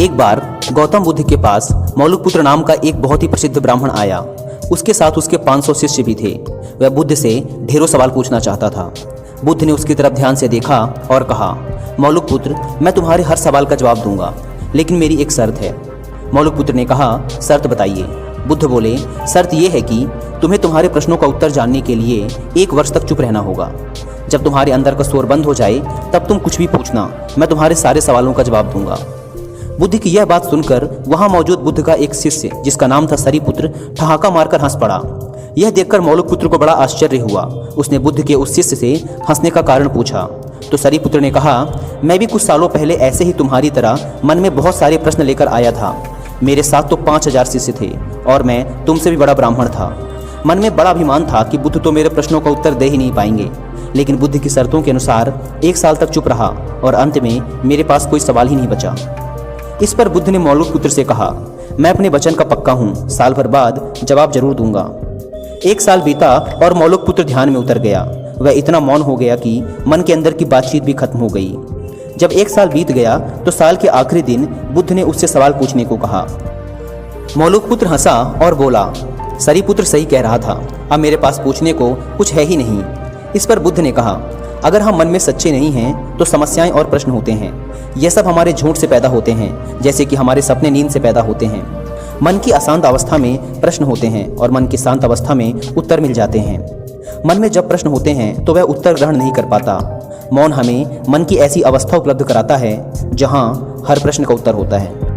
एक बार गौतम बुद्ध के पास मौलुकपुत्र नाम का एक बहुत ही प्रसिद्ध ब्राह्मण आया। उसके साथ उसके 500 शिष्य भी थे। वह बुद्ध से ढेरों सवाल पूछना चाहता था। बुद्ध ने उसकी तरफ ध्यान से देखा और कहा, मौलुकपुत्र, मैं तुम्हारे हर सवाल का जवाब दूंगा, लेकिन मेरी एक शर्त है। मौलुकपुत्र ने कहा, शर्त बताइए। बुद्ध बोले, शर्त यह है कि तुम्हें तुम्हारे प्रश्नों का उत्तर जानने के लिए 1 वर्ष तक चुप रहना होगा। जब तुम्हारे अंदर का शोर बंद हो जाए तब तुम कुछ भी पूछना, मैं तुम्हारे सारे सवालों का जवाब दूंगा। बुद्ध की यह बात सुनकर वहां मौजूद बुद्ध का एक शिष्य, जिसका नाम था सरीपुत्र, ठहाका मारकर हंस पड़ा। यह देखकर मौलुकपुत्र को बड़ा आश्चर्य हुआ। उसने बुद्ध के उस शिष्य से हंसने का कारण पूछा तो सरीपुत्र ने कहा, मैं भी कुछ सालों पहले ऐसे ही तुम्हारी तरह मन में बहुत सारे प्रश्न लेकर आया था। मेरे साथ तो 5000 शिष्य थे और मैं तुमसे भी बड़ा ब्राह्मण था। मन में बड़ा अभिमान था कि बुद्ध तो मेरे प्रश्नों का उत्तर दे ही नहीं पाएंगे, लेकिन बुद्ध की शर्तों के अनुसार 1 साल तक चुप रहा और अंत में मेरे पास कोई सवाल ही नहीं बचा। इस पर बुद्ध ने मौलुकपुत्र से कहा, मैं अपने वचन का पक्का हूँ, साल भर बाद जवाब जरूर दूंगा। 1 साल बीता और मौलुकपुत्र ध्यान में उतर गया। वह इतना मौन हो गया कि मन के अंदर की बातचीत भी खत्म हो गई। जब 1 साल बीत गया तो साल के आखिरी दिन बुद्ध ने उससे सवाल पूछने को कहा। मौलुकपुत्र हंसा और बोला, सरीपुत्र सही कह रहा था, अब मेरे पास पूछने को कुछ है ही नहीं। इस पर बुद्ध ने कहा, अगर हम मन में सच्चे नहीं हैं तो समस्याएं और प्रश्न होते हैं। यह सब हमारे झूठ से पैदा होते हैं, जैसे कि हमारे सपने नींद से पैदा होते हैं। मन की अशांत अवस्था में प्रश्न होते हैं और मन की शांत अवस्था में उत्तर मिल जाते हैं। मन में जब प्रश्न होते हैं तो वह उत्तर ग्रहण नहीं कर पाता। मौन हमें मन की ऐसी अवस्था उपलब्ध कराता है जहाँ हर प्रश्न का उत्तर होता है।